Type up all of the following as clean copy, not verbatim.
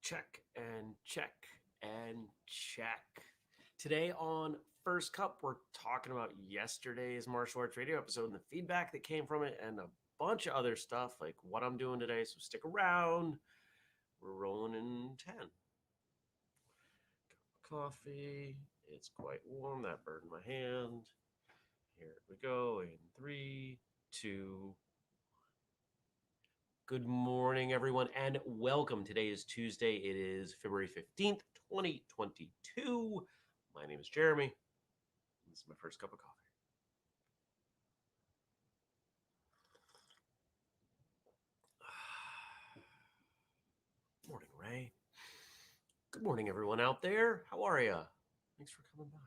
Check and check and check. Today on First Cup, we're talking about yesterday's martial arts radio episode and the feedback that came from it and a bunch of other stuff like what I'm doing today. So stick around. We're rolling in 10. Coffee. It's quite warm. That burned my hand. Here we go in 3, 2. Good morning, everyone, and welcome. Today is Tuesday. It is February 15th, 2022. My name is Jeremy. This is my first cup of coffee. Morning, Ray. Good morning, everyone out there. How are you? Thanks for coming by.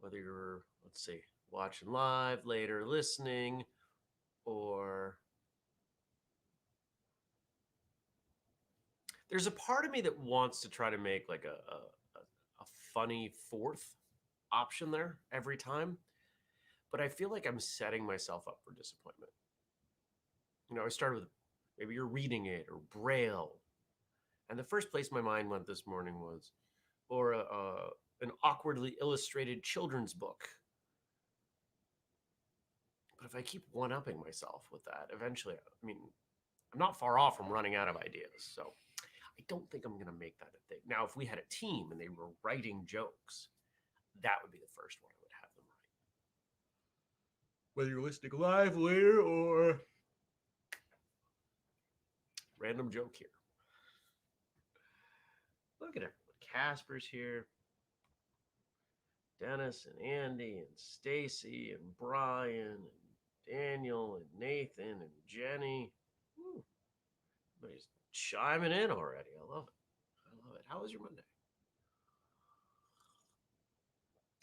Whether you're, let's see, watching live, later listening, or there's a part of me that wants to try to make like a funny fourth option there every time, but I feel like I'm setting myself up for disappointment. I started with maybe you're reading it or Braille, and the first place my mind went this morning was, or an awkwardly illustrated children's book. But if I keep one-upping myself with that, eventually, I'm not far off from running out of ideas. So I don't think I'm going to make that a thing. Now, if we had a team and they were writing jokes, that would be the first one I would have them write. Whether you're listening live later or random joke here. Look at everyone. Casper's here. Dennis and Andy and Stacy and Brian and Daniel and Nathan and Jenny. Woo. Everybody's chiming in already. I love it. How was your Monday?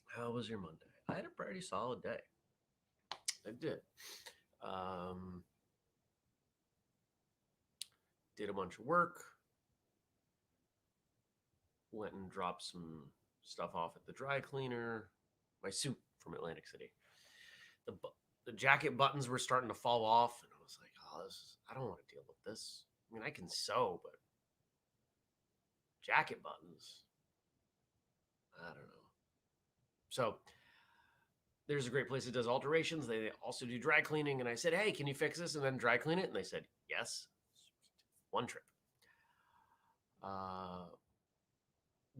How was your Monday? I had a pretty solid day. I did. Did a bunch of work. Went and dropped some stuff off at the dry cleaner. My suit from Atlantic City. The jacket buttons were starting to fall off, and I was like, I don't want to deal with this. I mean, I can sew, but jacket buttons, I don't know. So there's a great place that does alterations. They also do dry cleaning, and I said, hey, can you fix this and then dry clean it? And they said, yes. One trip.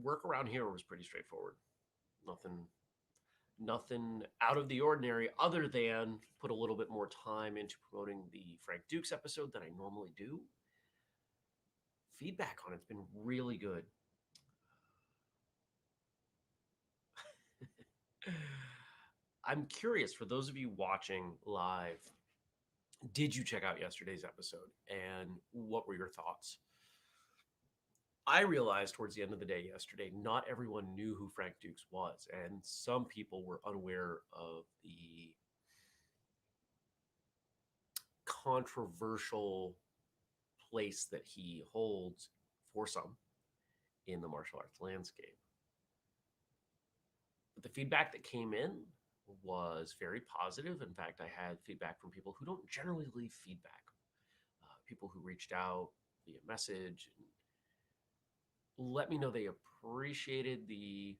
Work around here was pretty straightforward. Nothing out of the ordinary other than put a little bit more time into promoting the Frank Dukes episode than I normally do. Feedback on it's been really good. I'm curious, for those of you watching live, did you check out yesterday's episode and what were your thoughts? I realized towards the end of the day yesterday, not everyone knew who Frank Dukes was, and some people were unaware of the controversial place that he holds for some in the martial arts landscape. But the feedback that came in was very positive. In fact, I had feedback from people who don't generally leave feedback, people who reached out via message and let me know they appreciated the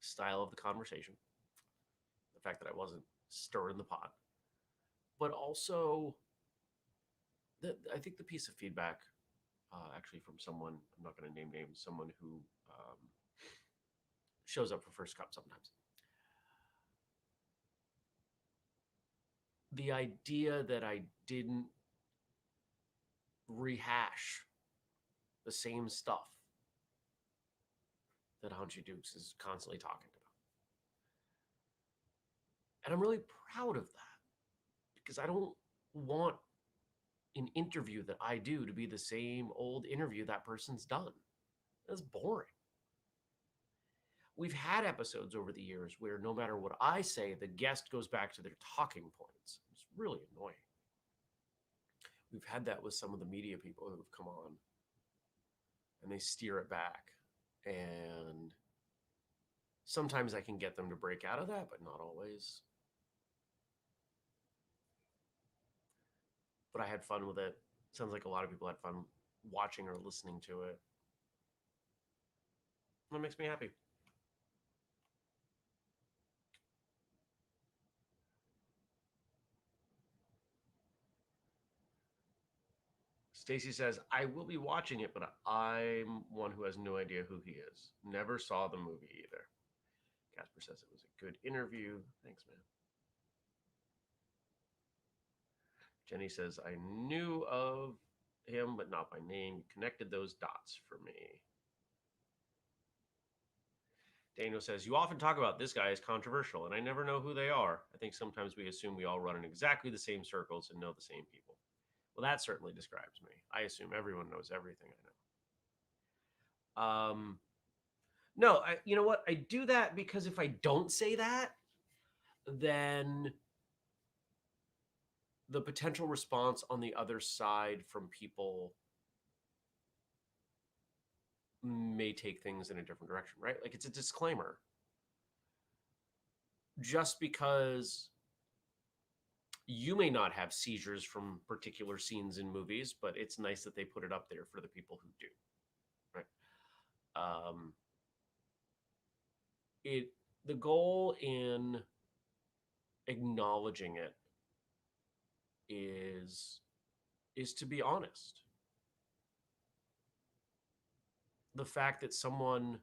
style of the conversation, the fact that I wasn't stirring the pot, but also I think the piece of feedback, actually from someone, I'm not going to name names, someone who shows up for First Cup sometimes. The idea that I didn't rehash the same stuff that Hunchy Dukes is constantly talking about. And I'm really proud of that because I don't want an interview that I do to be the same old interview that person's done. That's boring. We've had episodes over the years where no matter what I say, the guest goes back to their talking points. It's really annoying. We've had that with some of the media people who have come on and they steer it back. And sometimes I can get them to break out of that, but not always. But I had fun with it. Sounds like a lot of people had fun watching or listening to it. That makes me happy. Stacy says, I will be watching it, but I'm one who has no idea who he is. Never saw the movie either. Casper says it was a good interview. Thanks, man. Jenny says, I knew of him, but not by name. You connected those dots for me. Daniel says, you often talk about this guy as controversial, and I never know who they are. I think sometimes we assume we all run in exactly the same circles and know the same people. Well, that certainly describes me. I assume everyone knows everything I know. No, you know what? I do that because if I don't say that, then the potential response on the other side from people may take things in a different direction, right? Like it's a disclaimer. Just because you may not have seizures from particular scenes in movies, but it's nice that they put it up there for the people who do, right? Um, it the goal in acknowledging it is to be honest. The fact that someone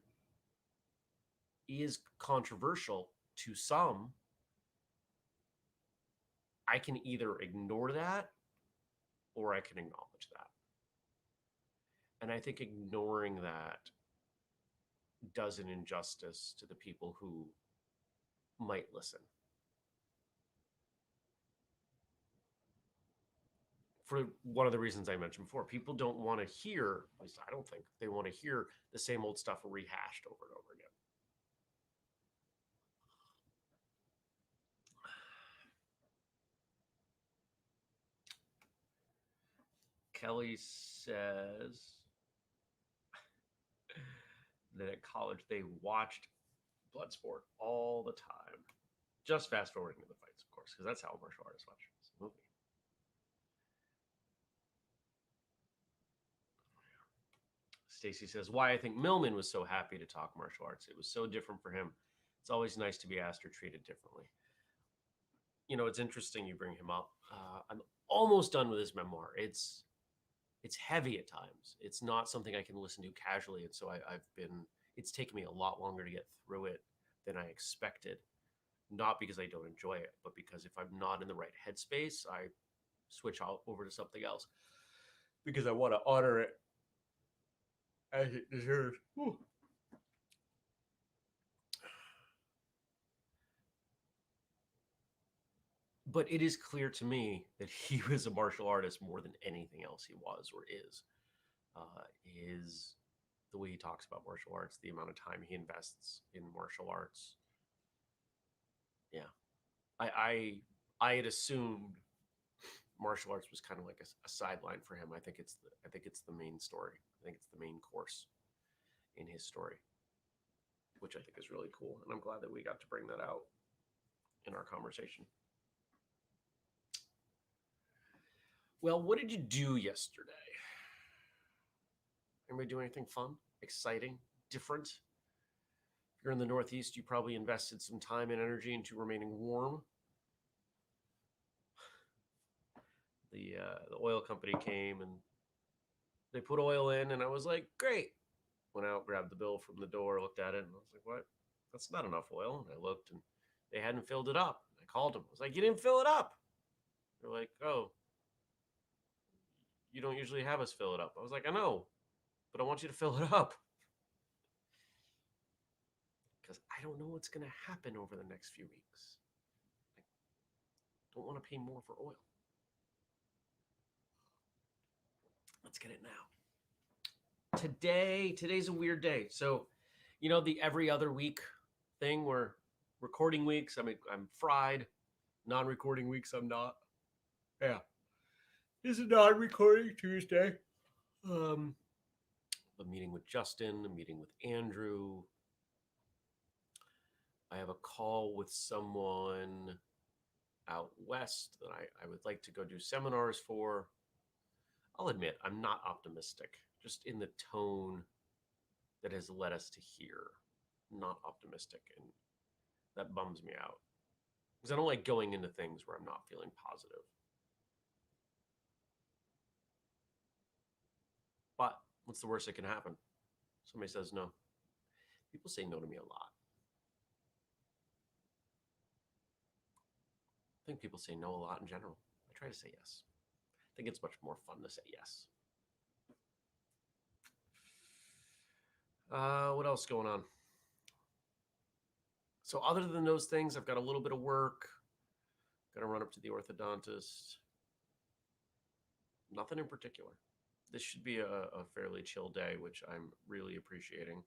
is controversial to some, I can either ignore that or I can acknowledge that. And I think ignoring that does an injustice to the people who might listen. For one of the reasons I mentioned before, people don't want to hear, at least I don't think, they want to hear the same old stuff rehashed over and over again. Kelly says that at college they watched Bloodsport all the time. Just fast forwarding to the fights, of course, because that's how martial artists watch this movie. Stacy says, why I think Millman was so happy to talk martial arts. It was so different for him. It's always nice to be asked or treated differently. You know, it's interesting you bring him up. I'm almost done with his memoir. It's heavy at times. It's not something I can listen to casually, and so I've been. It's taken me a lot longer to get through it than I expected. Not because I don't enjoy it, but because if I'm not in the right headspace, I switch out over to something else because I want to honor it as it deserves. Whew. But it is clear to me that he was a martial artist more than anything else he was or is. Is the way he talks about martial arts, the amount of time he invests in martial arts. Yeah, I had assumed martial arts was kind of like a sideline for him. I think it's the main story. I think it's the main course in his story, which I think is really cool. And I'm glad that we got to bring that out in our conversation. Well, what did you do yesterday? Anybody do anything fun, exciting, different? If you're in the Northeast, you probably invested some time and energy into remaining warm. The oil company came and they put oil in, and I was like, great. Went out, grabbed the bill from the door, looked at it, and I was like, what? That's not enough oil. And I looked, and they hadn't filled it up. I called them. I was like, you didn't fill it up. They're like, oh, you don't usually have us fill it up. I was like, I know, but I want you to fill it up because I don't know what's going to happen over the next few weeks. I don't want to pay more for oil. Let's get it now. Today's a weird day. So, you know, the every other week thing where recording weeks, I'm fried. Non-recording weeks, I'm not. Yeah. This is non-recording Tuesday. A meeting with Justin, a meeting with Andrew. I have a call with someone out west that I would like to go do seminars for. I'll admit I'm not optimistic, just in the tone that has led us to here. Not optimistic, and that bums me out because I don't like going into things where I'm not feeling positive. But what's the worst that can happen? Somebody says no. People say no to me a lot. I think people say no a lot in general. I try to say yes. I think it's much more fun to say yes. What else going on? So other than those things, I've got a little bit of work. Got to run up to the orthodontist. Nothing in particular. This should be a fairly chill day, which I'm really appreciating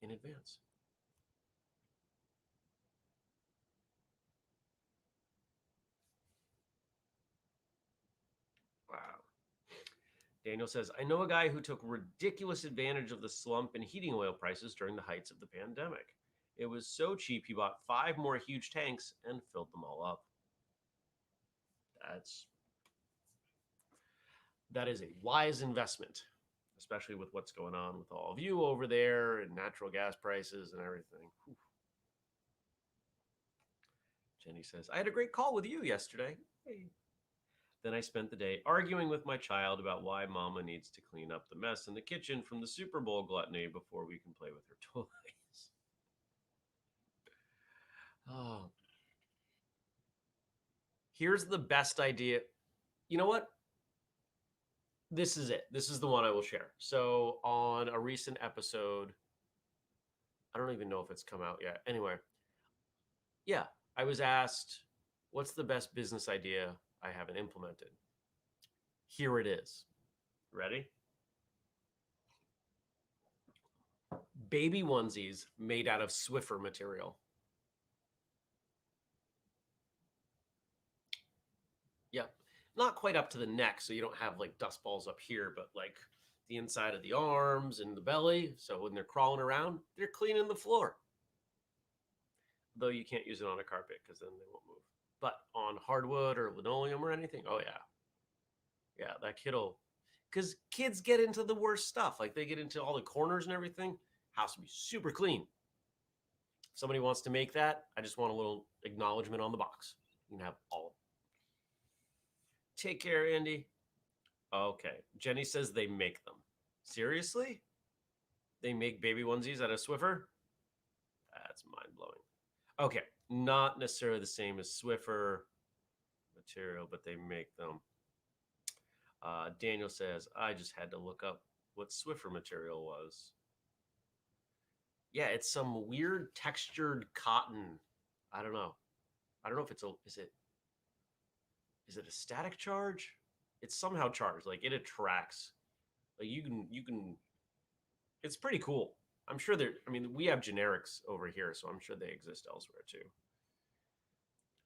in advance. Wow. Daniel says, I know a guy who took ridiculous advantage of the slump in heating oil prices during the heights of the pandemic. It was so cheap, he bought 5 more huge tanks and filled them all up. That is a wise investment, especially with what's going on with all of you over there and natural gas prices and everything. Whew. Jenny says, I had a great call with you yesterday. Hey. Then I spent the day arguing with my child about why mama needs to clean up the mess in the kitchen from the Super Bowl gluttony before we can play with her toys. Oh. Here's the best idea. You know what? This is it. This is the one I will share. So on a recent episode, I don't even know if it's come out yet. Anyway, yeah, I was asked, what's the best business idea I haven't implemented? Here it is. Ready? Baby onesies made out of Swiffer material. Yep. Not quite up to the neck, so you don't have like dust balls up here, but like the inside of the arms and the belly. So when they're crawling around, they're cleaning the floor. Though you can't use it on a carpet because then they won't move. But on hardwood or linoleum or anything, oh yeah. Yeah, that kid'll, because kids get into the worst stuff. Like they get into all the corners and everything. House will be super clean. If somebody wants to make that, I just want a little acknowledgement on the box. You can have all of them. Take care, Andy. Okay. Jenny says they make them. Seriously? They make baby onesies out of Swiffer? That's mind blowing. Okay. Not necessarily the same as Swiffer material, but they make them. Daniel says, I just had to look up what Swiffer material was. Yeah, it's some weird textured cotton. I don't know. I don't know if it's is it a static charge? It's somehow charged. Like it attracts. Like you can it's pretty cool. I'm sure we have generics over here, so I'm sure they exist elsewhere too.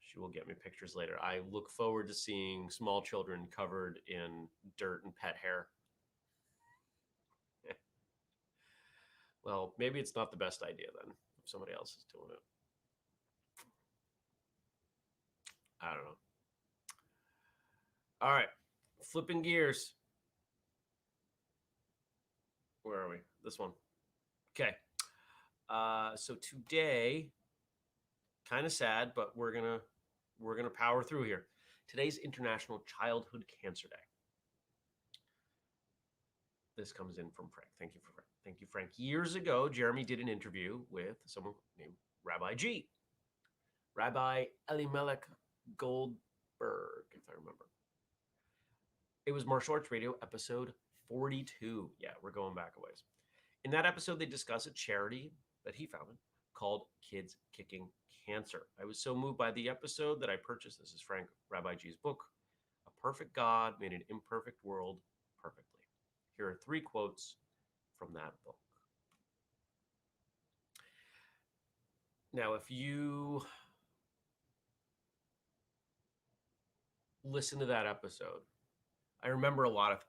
She will get me pictures later. I look forward to seeing small children covered in dirt and pet hair. Well, maybe it's not the best idea then if somebody else is doing it. I don't know. All right, flipping gears. Where are we? This one. Okay. So today, kind of sad, but we're gonna power through here. Today's International Childhood Cancer Day. This comes in from Frank. Thank you, Frank. Years ago, Jeremy did an interview with someone named Rabbi G. Rabbi Elimelech Goldberg, if I remember. It was Martial Arts Radio episode 42. Yeah, we're going back a ways. In that episode, they discuss a charity that he founded called Kids Kicking Cancer. I was so moved by the episode that I purchased, this is Frank Rabbi G's book, A Perfect God Made an Imperfect World Perfectly. Here are 3 quotes from that book. Now, if you listen to that episode, I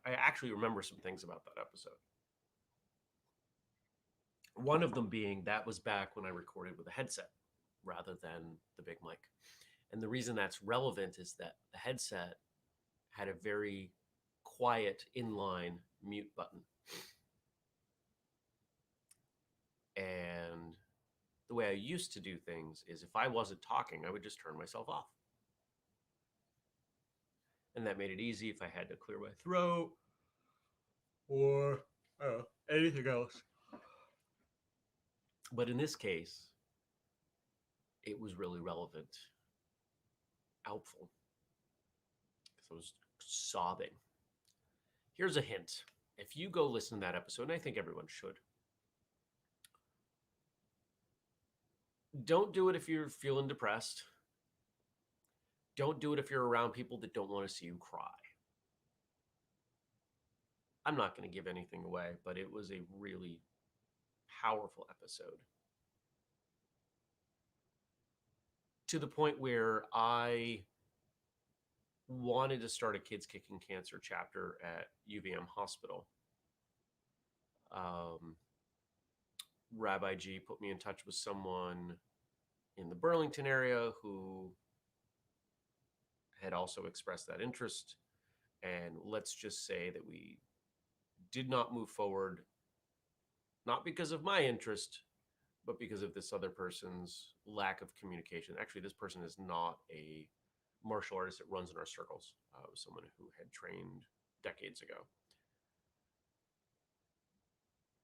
actually remember some things about that episode. One of them being that was back when I recorded with a headset rather than the big mic. And the reason that's relevant is that the headset had a very quiet inline mute button. And the way I used to do things is if I wasn't talking, I would just turn myself off. And that made it easy if I had to clear my throat or anything else. But in this case, it was really relevant, helpful, because I was sobbing. Here's a hint. If you go listen to that episode, and I think everyone should, don't do it if you're feeling depressed. Don't do it if you're around people that don't want to see you cry. I'm not going to give anything away, but it was a really powerful episode. To the point where I wanted to start a Kids Kicking Cancer chapter at UVM Hospital. Rabbi G put me in touch with someone in the Burlington area who had also expressed that interest. And let's just say that we did not move forward, not because of my interest, but because of this other person's lack of communication. Actually, this person is not a martial artist that runs in our circles. It was someone who had trained decades ago.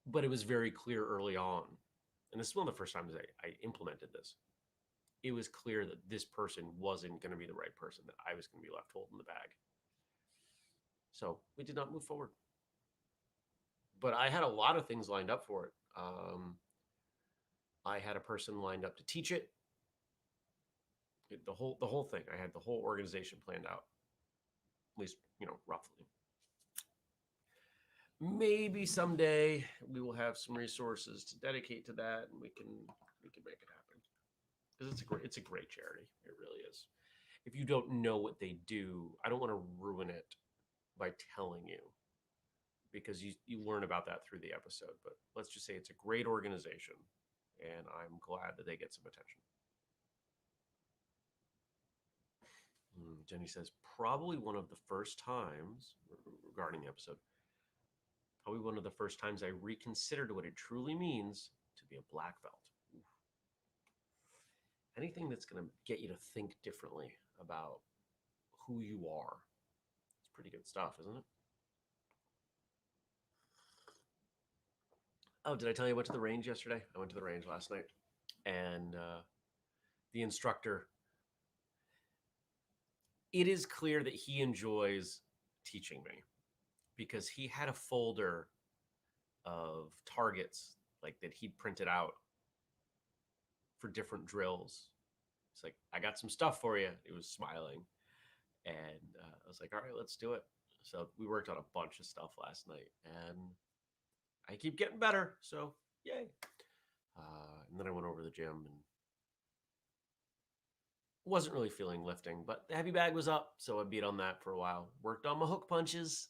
But it was very clear early on, and this is one of the first times I implemented this. It was clear that this person wasn't going to be the right person, that I was going to be left holding the bag. So we did not move forward. But I had a lot of things lined up for it. I had a person lined up to teach it. The whole thing. I had the whole organization planned out, at least, roughly. Maybe someday we will have some resources to dedicate to that, and we can make it happen. Because it's a great charity. It really is. If you don't know what they do, I don't want to ruin it by telling you, because you learn about that through the episode. But let's just say it's a great organization, and I'm glad that they get some attention. Jenny says, probably one of the first times, regarding the episode, probably one of the first times I reconsidered what it truly means to be a black belt. Oof. Anything that's going to get you to think differently about who you are. It's pretty good stuff, isn't it? Oh, did I tell you I went to the range yesterday? I went to the range last night. And the instructor, it is clear that he enjoys teaching me, because he had a folder of targets like that he'd printed out for different drills. It's like, I got some stuff for you. He was smiling. And I was like, all right, let's do it. So we worked on a bunch of stuff last night, and I keep getting better. So yay. And then I went over to the gym and wasn't really feeling lifting, but the heavy bag was up. So I beat on that for a while. Worked on my hook punches.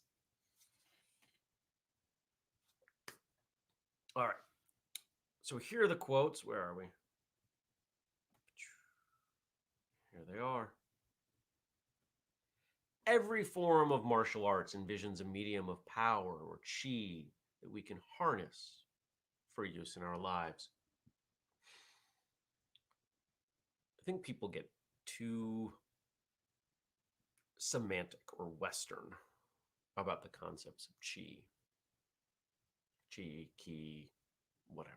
All right. So here are the quotes. Where are we? Here they are. Every form of martial arts envisions a medium of power or chi that we can harness for use in our lives. I think people get too semantic or Western about the concepts of chi, ki, whatever.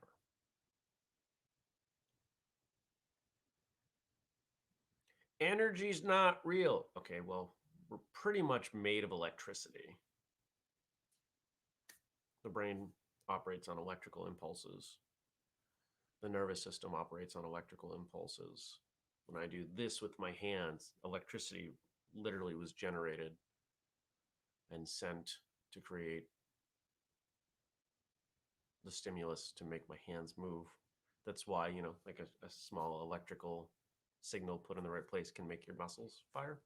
Energy's not real. Okay, well, we're pretty much made of electricity. The brain operates on electrical impulses. The nervous system operates on electrical impulses. When I do this with my hands, electricity literally was generated and sent to create the stimulus to make my hands move. That's why, like a small electrical signal put in the right place can make your muscles fire.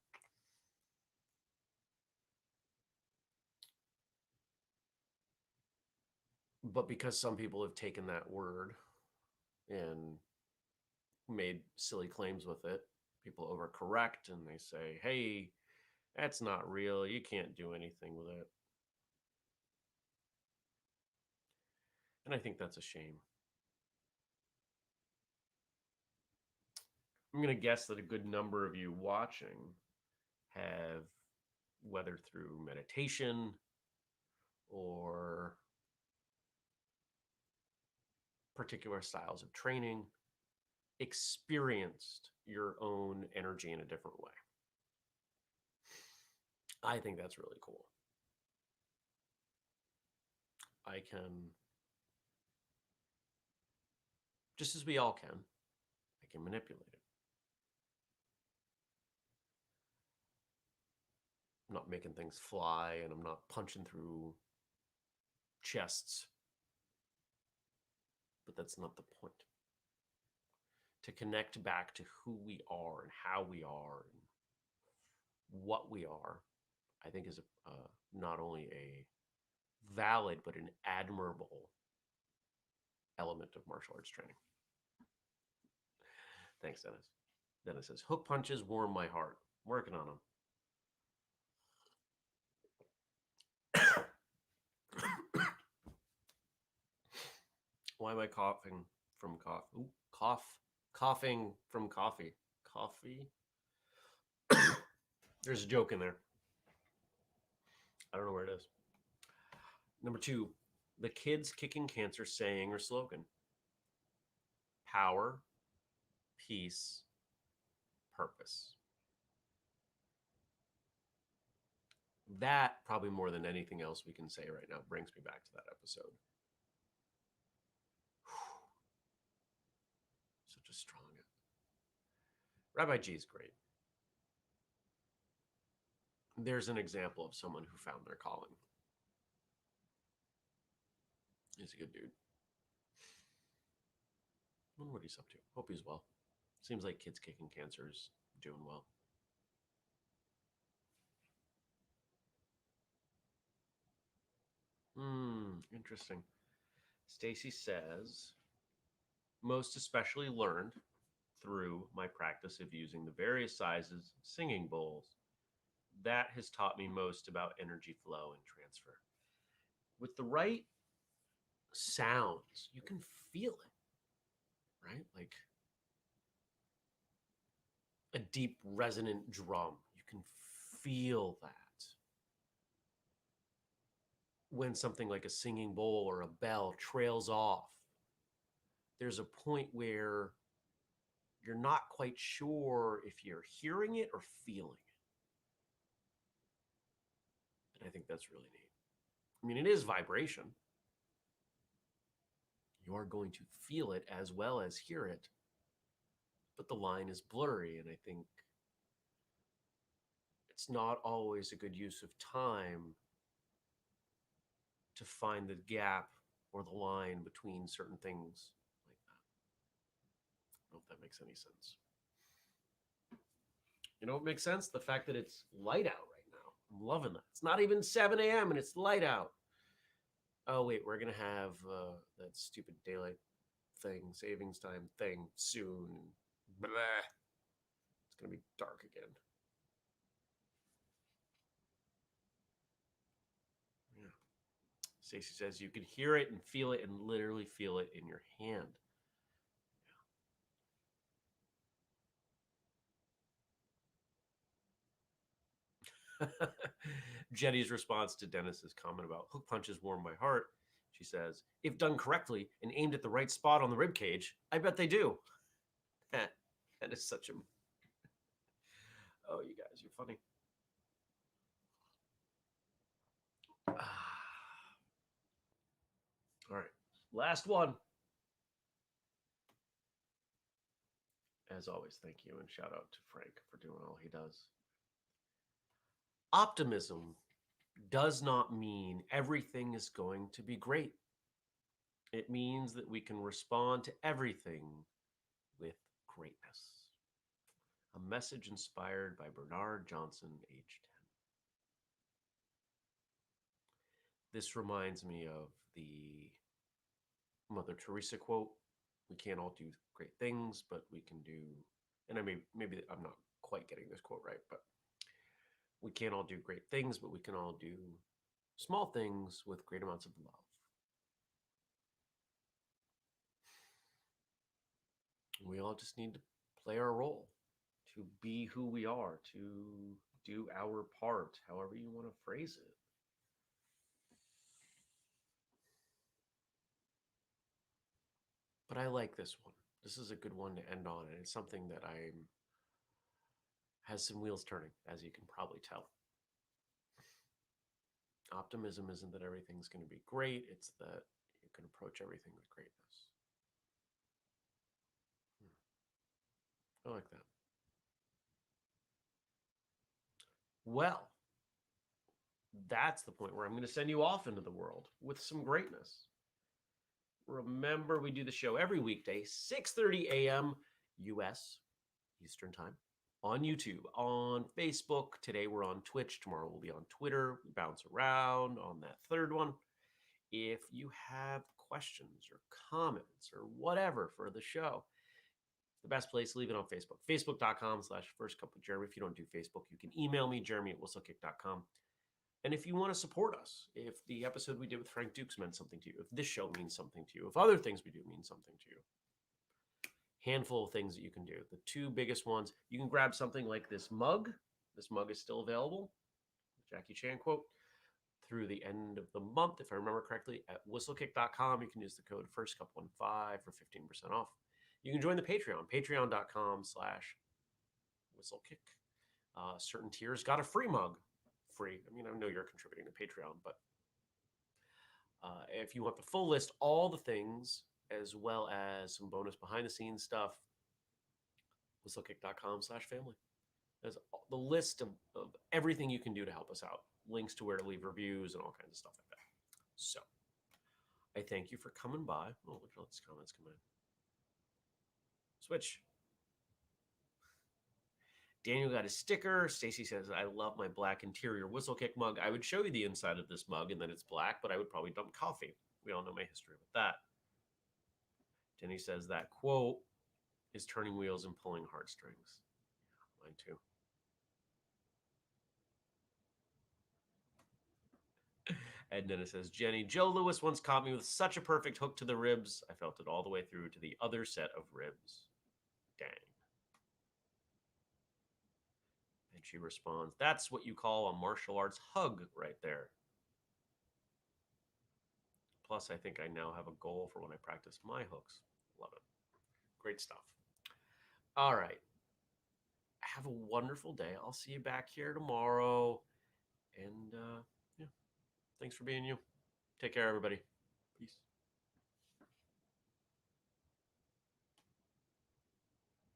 But because some people have taken that word and made silly claims with it, people overcorrect and they say, hey, that's not real. You can't do anything with it. And I think that's a shame. I'm going to guess that a good number of you watching have, whether through meditation or particular styles of training, experienced your own energy in a different way. I think that's really cool. I can, just as we all can, I can manipulate it. I'm not making things fly and I'm not punching through chests. But that's not the point. To connect back to who we are and how we are and what we are, I think is not only a valid but an admirable element of martial arts training. Thanks, Dennis. Dennis says, hook punches warm my heart. I'm working on them. Why am I coughing from cough? Ooh, coughing from coffee. Coffee? There's a joke in there. I don't know where it is. Number 2, the Kids Kicking Cancer saying or slogan. Power, peace, purpose. That, probably more than anything else we can say right now, brings me back to that episode. Such a strong. Rabbi G is great. There's an example of someone who found their calling. He's a good dude. I wonder what he's up to. Hope he's well. Seems like Kids Kicking Cancer's doing well. Interesting. Stacy says, most especially learned through my practice of using the various sizes singing bowls. That has taught me most about energy flow and transfer. With the right sounds, you can feel it, right? Like a deep resonant drum. You can feel that. When something like a singing bowl or a bell trails off, there's a point where you're not quite sure if you're hearing it or feeling it. And I think that's really neat. I mean, it is vibration. You are going to feel it as well as hear it, but the line is blurry. And I think it's not always a good use of time to find the gap or the line between certain things like that. I don't know if that makes any sense. You know what makes sense? The fact that it's light out right now. I'm loving that. It's not even 7 a.m. and it's light out. Oh, wait, we're going to have that stupid daylight thing, savings time thing soon. Blah. It's going to be dark again. Yeah. Stacey says you can hear it and feel it and literally feel it in your hand. Jetty's response to Dennis's comment about hook punches warm my heart. She says, if done correctly and aimed at the right spot on the rib cage, I bet they do. That is such a... Oh, you guys, you're funny. All right, last one. As always, thank you and shout out to Frank for doing all he does. Optimism does not mean everything is going to be great. It means that we can respond to everything with greatness. A message inspired by Bernard Johnson, age 10. This reminds me of the Mother Teresa quote, we can't all do great things, but we can do, and maybe I'm not quite getting this quote right, but we can't all do great things, but we can all do small things with great amounts of love. We all just need to play our role, to be who we are, to do our part, however you want to phrase it. But I like this one. This is a good one to end on, and it's something that I'm has some wheels turning, as you can probably tell. Optimism isn't that everything's going to be great, it's that you can approach everything with greatness. I like that. Well, that's the point where I'm going to send you off into the world with some greatness. Remember, we do the show every weekday, 6:30 a.m. US Eastern Time on YouTube, on Facebook. Today we're on Twitch. Tomorrow we'll be on Twitter. We bounce around on that third one. If you have questions or comments or whatever for the show, the best place, leave it on Facebook. Facebook.com/First Cup with Jeremy. If you don't do Facebook, you can email me, jeremy@whistlekick.com. And if you want to support us, if the episode we did with Frank Dukes meant something to you, if this show means something to you, if other things we do mean something to you, handful of things that you can do. The two biggest ones, you can grab something like this mug. This mug is still available, Jackie Chan quote, through the end of the month, if I remember correctly, at whistlekick.com. You can use the code FIRSTCUP15 for 15% off. You can join the Patreon, patreon.com/whistlekick. Certain tiers got a free mug. Free. I mean, I know you're contributing to Patreon, but if you want the full list, all the things, as well as some bonus behind the scenes stuff, whistlekick.com/family. There's the list of everything you can do to help us out. Links to where to leave reviews and all kinds of stuff like that. So I thank you for coming by. Oh, look at these comments come in. Switch. Daniel got a sticker. Stacy says, I love my black interior whistlekick mug. I would show you the inside of this mug and then it's black, but I would probably dump coffee. We all know my history with that. Jenny says that quote is turning wheels and pulling heartstrings. Mine too. Ed Dennis says, Jenny, Joe Lewis once caught me with such a perfect hook to the ribs. I felt it all the way through to the other set of ribs. Dang. And she responds, that's what you call a martial arts hug right there. Plus, I think I now have a goal for when I practice my hooks. Love it. Great stuff. All right. Have a wonderful day. I'll see you back here tomorrow. And yeah, thanks for being you. Take care, everybody. Peace.